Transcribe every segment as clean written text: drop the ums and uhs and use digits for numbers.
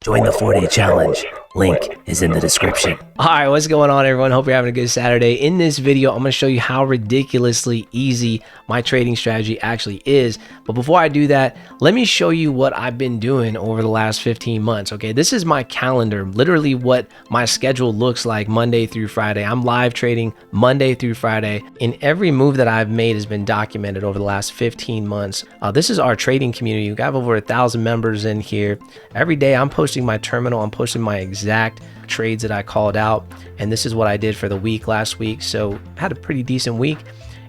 Join the 4-day challenge. Link is in the description. All right, what's going on, everyone? Hope you're having a good Saturday. In this video, I'm going to show you how ridiculously easy my trading strategy actually is. But before I do that, let me show you what I've been doing over the last 15 months. Okay, this is my calendar, literally what my schedule looks like Monday through Friday. I'm live trading Monday through Friday, and every move that I've made has been documented over the last 15 months. This is our trading community. We have over 1,000 members in here. Every day I'm posting my terminal, I'm posting my exact trades that I called out, and this is what I did for the week last week. So I had a pretty decent week,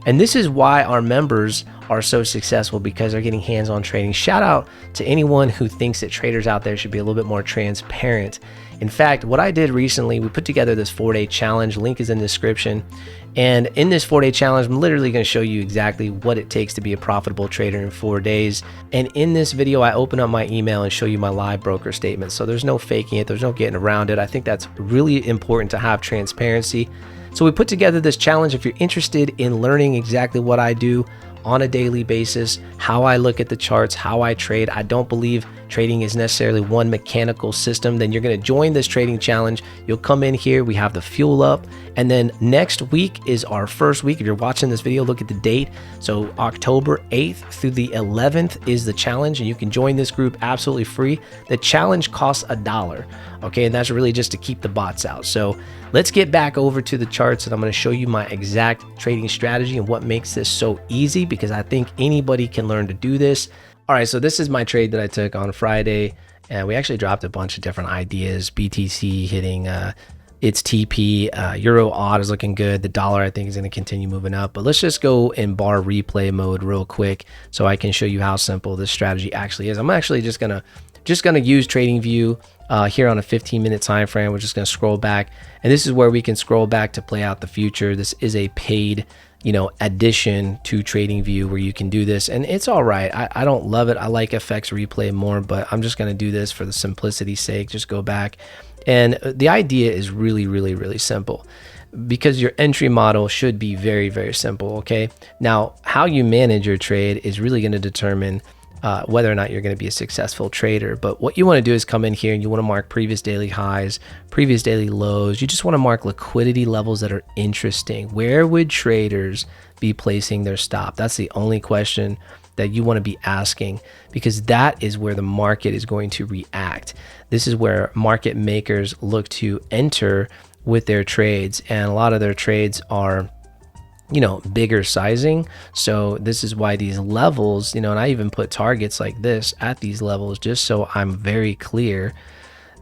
and this is why our members are so successful, because they're getting hands-on trading. Shout out to anyone who thinks that traders out there should be a little bit more transparent. In fact, what I did recently, we put together this 4-day challenge. Link is in the description. And in this 4-day challenge, I'm literally going to show you exactly what it takes to be a profitable trader in 4 days. And in this video, I open up my email and show you my live broker statement. So there's no faking it. There's no getting around it. I think that's really important to have transparency. So we put together this challenge. If you're interested in learning exactly what I do on a daily basis, how I look at the charts, how I trade, I don't believe trading is necessarily one mechanical system, then you're going to join this trading challenge. You'll come in here, we have the fuel up, and then next week is our first week. If you're watching this video, look at the date. So October 8th through the 11th is the challenge, and you can join this group absolutely free. The challenge costs $1, okay, and that's really just to keep the bots out. So let's get back over to the charts, and I'm going to show you my exact trading strategy and what makes this so easy, because I think anybody can learn to do this. All right, so this is my trade that I took on Friday, and we actually dropped a bunch of different ideas. BTC hitting its TP, Euro odd is looking good. The dollar I think is going to continue moving up, but let's just go in bar replay mode real quick so I can show you how simple this strategy actually is. I'm actually just gonna use TradingView here on a 15-minute time frame. We're just gonna scroll back, and this is where we can scroll back to play out the future. This is a paid addition to TradingView where you can do this, and it's all right. I don't love it. I like FX replay more, but I'm just going to do this for the simplicity's sake. Just go back, and the idea is really, really, really simple, because your entry model should be very, very simple. Okay, now how you manage your trade is really going to determine whether or not you're going to be a successful trader. But what you want to do is come in here and you want to mark previous daily highs, previous daily lows. You just want to mark liquidity levels that are interesting. Where would traders be placing their stop? That's the only question that you want to be asking, because that is where the market is going to react. This is where market makers look to enter with their trades, and a lot of their trades are bigger sizing. So this is why these levels, and I even put targets like this at these levels, just so I'm very clear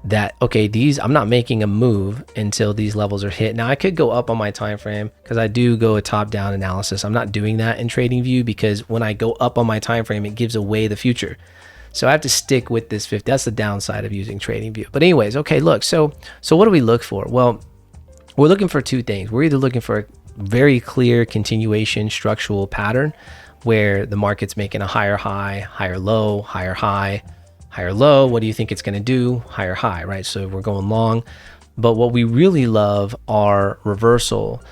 that, okay, I'm not making a move until these levels are hit. Now I could go up on my time frame, because I do go a top down analysis. I'm not doing that in TradingView, because when I go up on my time frame, it gives away the future. So I have to stick with this 50. That's the downside of using TradingView. But anyways, okay, look, so what do we look for? Well, we're looking for two things. We're either looking for a very clear continuation structural pattern where the market's making a higher high, higher low, higher high, higher low. What do you think it's going to do? Higher high, right? So we're going long. But what we really love are reversal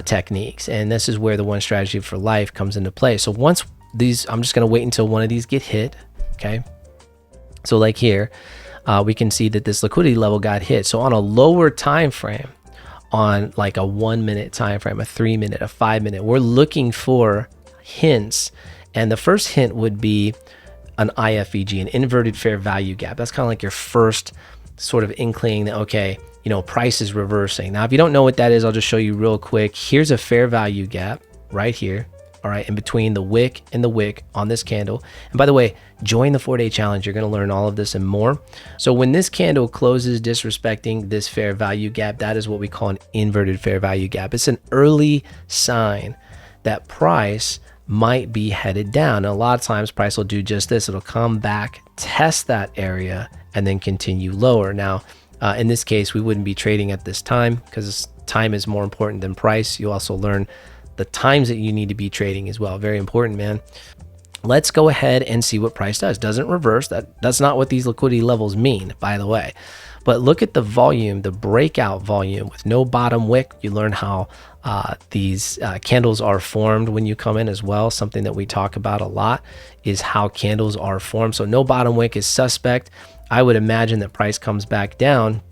techniques, and this is where the one strategy for life comes into play. So once these, I'm just going to wait until one of these get hit. Okay, so like here we can see that this liquidity level got hit. So on a lower time frame, on like a 1 minute time frame, a 3 minute, a 5 minute, we're looking for hints, and the first hint would be an IFVG, an inverted fair value gap. That's kind of like your first sort of inkling that, okay, price is reversing. Now if you don't know what that is, I'll just show you real quick. Here's a fair value gap right here, all right, in between the wick and the wick on this candle. And by the way, join the 4-day challenge. You're going to learn all of this and more. So when this candle closes disrespecting this fair value gap, that is what we call an inverted fair value gap. It's an early sign that price might be headed down. And a lot of times price will do just this. It'll come back, test that area, and then continue lower. Now, in this case, we wouldn't be trading at this time, because time is more important than price. You also learn the times that you need to be trading as well. Very important, man. Let's go ahead and see what price does. Doesn't reverse. That's not what these liquidity levels mean, by the way. But look at the volume, the breakout volume with no bottom wick. You learn how these candles are formed when you come in as well. Something that we talk about a lot is how candles are formed. So no bottom wick is suspect. I would imagine that price comes back down.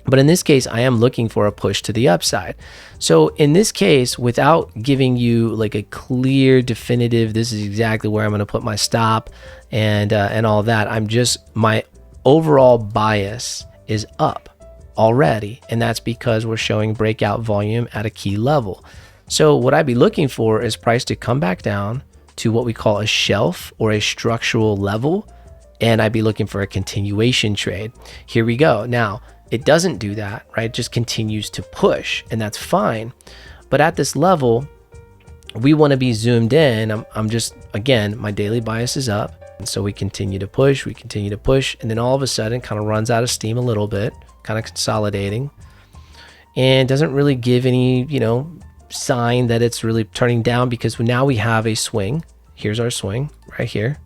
But in this case, I am looking for a push to the upside. So in this case, without giving you like a clear, definitive, this is exactly where I'm going to put my stop and all that, my overall bias is up already. And that's because we're showing breakout volume at a key level. So what I'd be looking for is price to come back down to what we call a shelf or a structural level. And I'd be looking for a continuation trade. Here we go. Now, it doesn't do that, right? It just continues to push, and that's fine. But at this level, we want to be zoomed in. I'm just, again, my daily bias is up. And so we continue to push, and then all of a sudden kind of runs out of steam a little bit, kind of consolidating, and doesn't really give any, sign that it's really turning down, because now we have a swing. Here's our swing right here.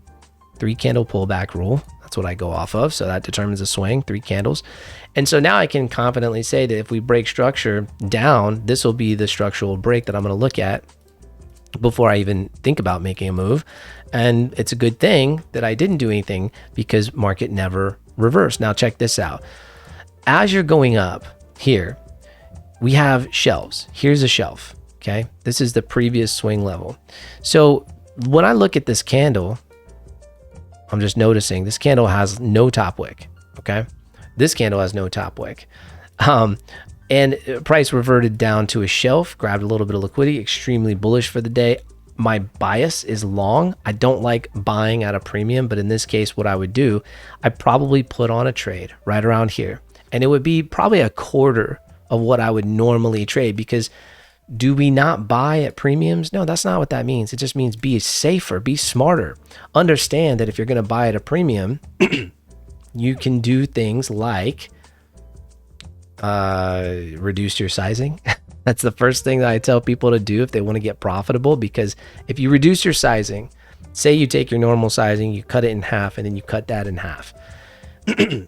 3 candle pullback rule. That's what I go off of. So that determines a swing, 3 candles. And so now I can confidently say that if we break structure down, this will be the structural break that I'm going to look at before I even think about making a move. And it's a good thing that I didn't do anything, because market never reversed. Now check this out. As you're going up here, we have shelves. Here's a shelf. Okay. This is the previous swing level. So when I look at this candle, I'm just noticing this candle has no top wick. Okay. This candle has no top wick. And price reverted down to a shelf, grabbed a little bit of liquidity, extremely bullish for the day. My bias is long. I don't like buying at a premium, but in this case, what I would do, I'd probably put on a trade right around here. And it would be probably a quarter of what I would normally trade, because do we not buy at premiums? No, that's not what that means. It just means be safer, be smarter. Understand that if you're going to buy at a premium, you can do things like reduce your sizing. That's the first thing that I tell people to do if they want to get profitable, because if you reduce your sizing, say you take your normal sizing, you cut it in half, and then you cut that in half.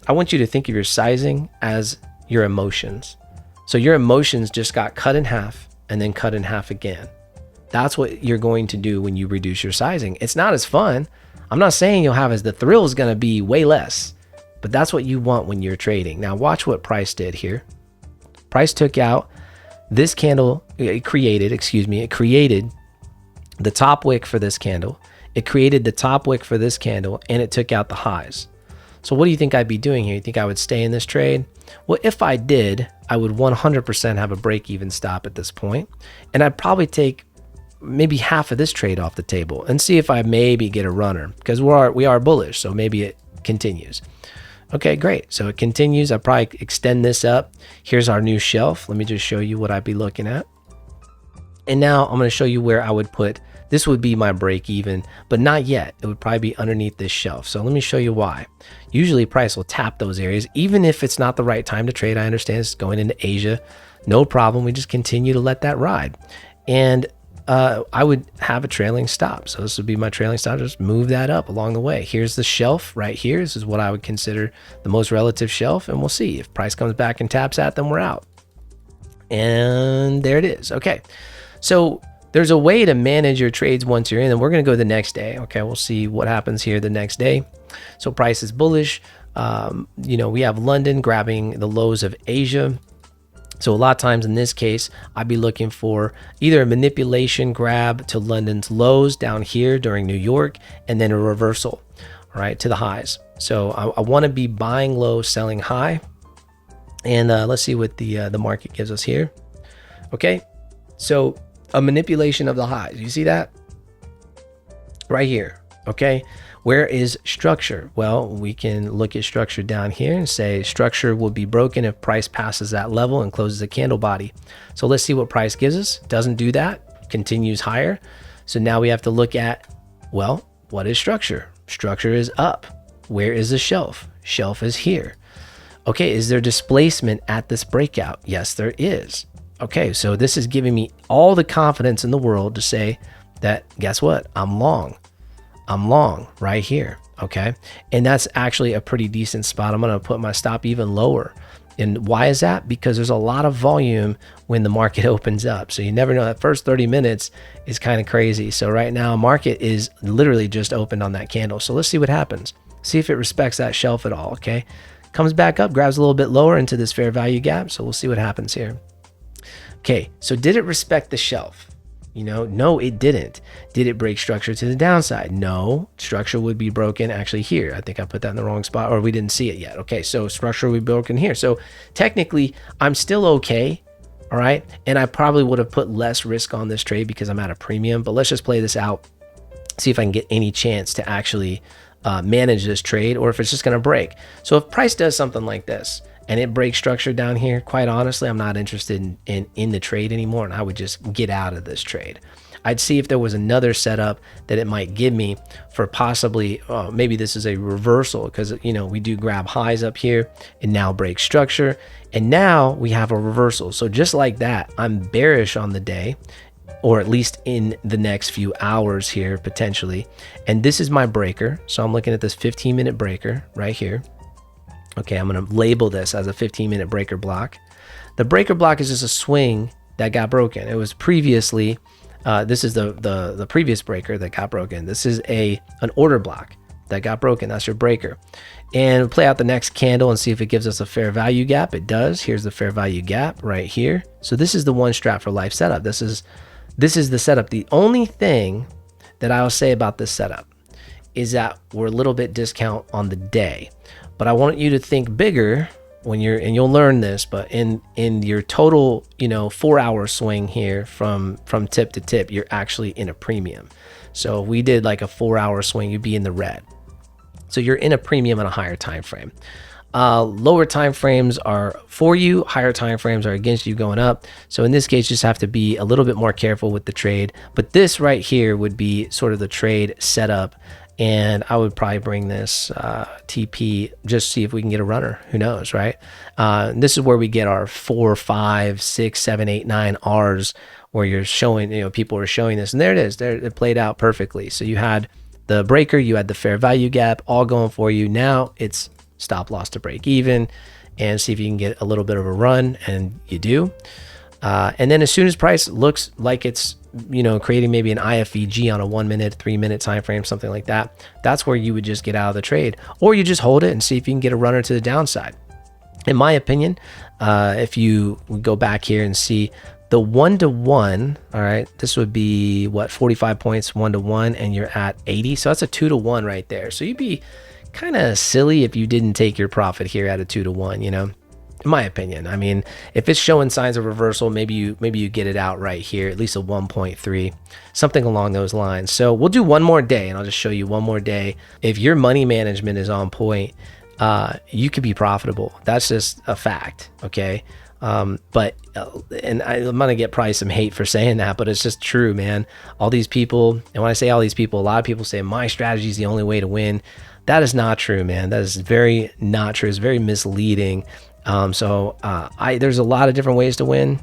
I want you to think of your sizing as your emotions. So your emotions just got cut in half and then cut in half again. That's what you're going to do when you reduce your sizing. It's not as fun. I'm not saying you'll have the thrill is going to be way less, but that's what you want when you're trading. Now watch what price did here. Price took out this candle. It created the top wick for this candle. It created the top wick for this candle, and it took out the highs. So what do you think I'd be doing here? You think I would stay in this trade? Well, if I did, I would 100% have a break-even stop at this point, and I'd probably take maybe half of this trade off the table and see if I maybe get a runner, because we are bullish, so maybe it continues. Okay, great. So it continues. I probably extend this up. Here's our new shelf. Let me just show you what I'd be looking at. And now I'm going to show you where I would put, this would be my break even, but not yet. It would probably be underneath this shelf. So let me show you why. Usually price will tap those areas, even if it's not the right time to trade. I understand it's going into Asia. No problem. We just continue to let that ride. And I would have a trailing stop. So this would be my trailing stop. Just move that up along the way. Here's the shelf right here. This is what I would consider the most relative shelf. And we'll see if price comes back and taps at them, we're out. And there it is. Okay. So there's a way to manage your trades once you're in, and we're going to go the next day. Okay. We'll see what happens here the next day. So price is bullish. We have London grabbing the lows of Asia. So a lot of times in this case, I'd be looking for either a manipulation grab to London's lows down here during New York, and then a reversal, right, to the highs. So I want to be buying low, selling high. And let's see what the market gives us here. Okay, so a manipulation of the highs. You see that? Right here, okay? Where is structure? Well, we can look at structure down here and say structure will be broken if price passes that level and closes a candle body. So let's see what price gives us. Doesn't do that, continues higher. So now we have to look at, well, what is structure? Structure is up. Where is the shelf? Shelf is here. Okay, is there displacement at this breakout? Yes, there is. Okay, so this is giving me all the confidence in the world to say that, guess what? I'm long right here. Okay, and that's actually a pretty decent spot. I'm going to put my stop even lower. And why is that? Because there's a lot of volume when the market opens up. So you never know. That first 30 minutes is kind of crazy. So right now market is literally just opened on that candle. So let's see what happens. See if it respects that shelf at all, okay? Comes back up, grabs a little bit lower into this fair value gap. So we'll see what happens here. Okay, so did it respect the shelf? No, it didn't. Did it break structure to the downside? No, structure would be broken actually here. I think I put that in the wrong spot, or we didn't see it yet. Okay, so structure would be broken here. So technically, I'm still okay, all right? And I probably would have put less risk on this trade because I'm at a premium, but let's just play this out, see if I can get any chance to actually manage this trade, or if it's just gonna break. So if price does something like this, and it breaks structure down here, quite honestly, I'm not interested in the trade anymore, and I would just get out of this trade. I'd see if there was another setup that it might give me for possibly, maybe this is a reversal, because we do grab highs up here and now break structure, and now we have a reversal. So just like that, I'm bearish on the day, or at least in the next few hours here potentially. And this is my breaker. So I'm looking at this 15-minute breaker right here. Okay, I'm going to label this as a 15-minute breaker block. The breaker block is just a swing that got broken. It was previously, this is the previous breaker that got broken. This is an order block that got broken. That's your breaker. And we'll play out the next candle and see if it gives us a fair value gap. It does. Here's the fair value gap right here. So this is the one strat for life setup. This is the setup. The only thing that I'll say about this setup is that we're a little bit discount on the day. But I want you to think bigger when and you'll learn this, but in your total, 4-hour swing here from tip to tip, you're actually in a premium. So if we did like a 4-hour swing, you'd be in the red. So you're in a premium on a higher time frame. Lower time frames are for you, higher time frames are against you going up. So in this case, you just have to be a little bit more careful with the trade. But this right here would be sort of the trade setup. And I would probably bring this TP, just see if we can get a runner. Who knows, right? This is where we get our 4, 5, 6, 7, 8, 9 R's, where you're showing, people are showing this. And there it is. There, it played out perfectly. So you had the breaker, you had the fair value gap, all going for you. Now it's stop loss to break even, and see if you can get a little bit of a run, and you do. And then as soon as price looks like it's creating maybe an IFVG on a 1 minute, 3 minute time frame, something like that, that's where you would just get out of the trade, or you just hold it and see if you can get a runner to the downside. In my opinion, if you go back here and see the 1-to-1, all right, this would be what, 45 points 1-to-1, and you're at 80, so that's a 2-to-1 right there. So you'd be kind of silly if you didn't take your profit here at a 2-to-1, in my opinion. I mean, if it's showing signs of reversal, maybe you get it out right here, at least a 1.3, something along those lines. So we'll do one more day, and I'll just show you one more day. If your money management is on point, you could be profitable. That's just a fact, okay? And I'm gonna get probably some hate for saying that, but it's just true, man. All these people, and when I say all these people, a lot of people say my strategy is the only way to win. That is not true, man. That is very not true. It's very misleading. There's a lot of different ways to win.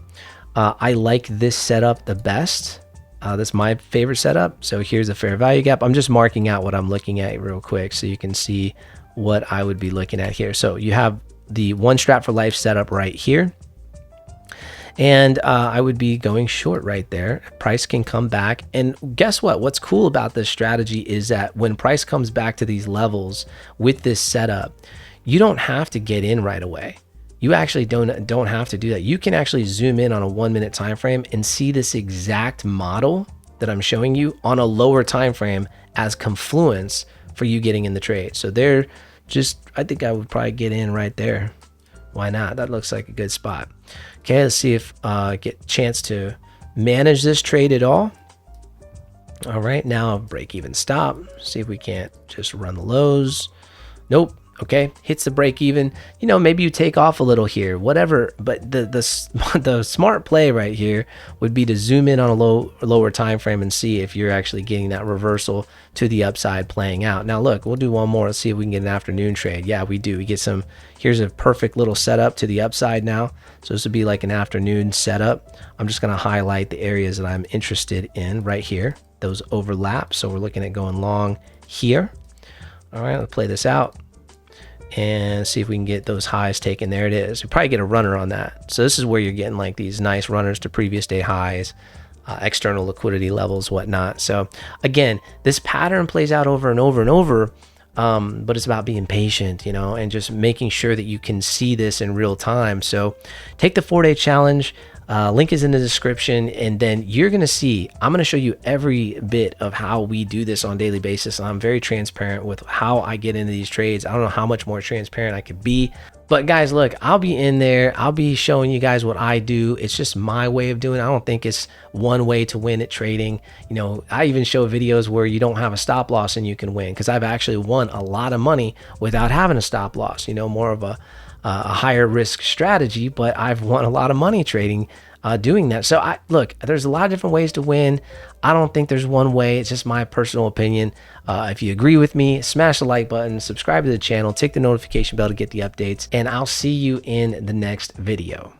I like this setup the best. That's my favorite setup. So here's a fair value gap. I'm just marking out what I'm looking at real quick so you can see what I would be looking at here. So you have the one strat for life setup right here. And I would be going short right there. Price can come back. And guess what? What's cool about this strategy is that when price comes back to these levels with this setup, you don't have to get in right away. You actually don't have to do that. You can actually zoom in on a 1 minute time frame and see this exact model that I'm showing you on a lower time frame as confluence for you getting in the trade. So there, I think I would probably get in right there. Why not? That looks like a good spot. Okay, let's see if get a chance to manage this trade at all. All right, now break even stop. See if we can't just run the lows. Nope. Okay, hits the break even. Maybe you take off a little here, whatever. But the smart play right here would be to zoom in on a lower time frame and see if you're actually getting that reversal to the upside playing out. Now look, we'll do one more. Let's see if we can get an afternoon trade. Yeah, we do. We get some. Here's a perfect little setup to the upside now. So this would be like an afternoon setup. I'm just going to highlight the areas that I'm interested in right here. Those overlap. So we're looking at going long here. All right, let's play this out and see if we can get those highs taken. There it is. We probably get a runner on that. So this is where you're getting like these nice runners to previous day highs, external liquidity levels, whatnot. So again, this pattern plays out over and over and over. but it's about being patient, you know, and just making sure that you can see this in real time. So take the 4-day challenge. Link is in the description, and then you're going to see, I'm going to show you every bit of how we do this on a daily basis. I'm very transparent with how I get into these trades. I don't know how much more transparent I could be, but guys, look, I'll be in there. I'll be showing you guys what I do. It's just my way of doing it. I don't think it's one way to win at trading. You know, I even show videos where you don't have a stop loss and you can win, because I've actually won a lot of money without having a stop loss, you know, more of a higher risk strategy, but I've won a lot of money trading doing that. So look, there's a lot of different ways to win. I don't think there's one way. It's just my personal opinion. If you agree with me, smash the like button, subscribe to the channel, tick the notification bell to get the updates, and I'll see you in the next video.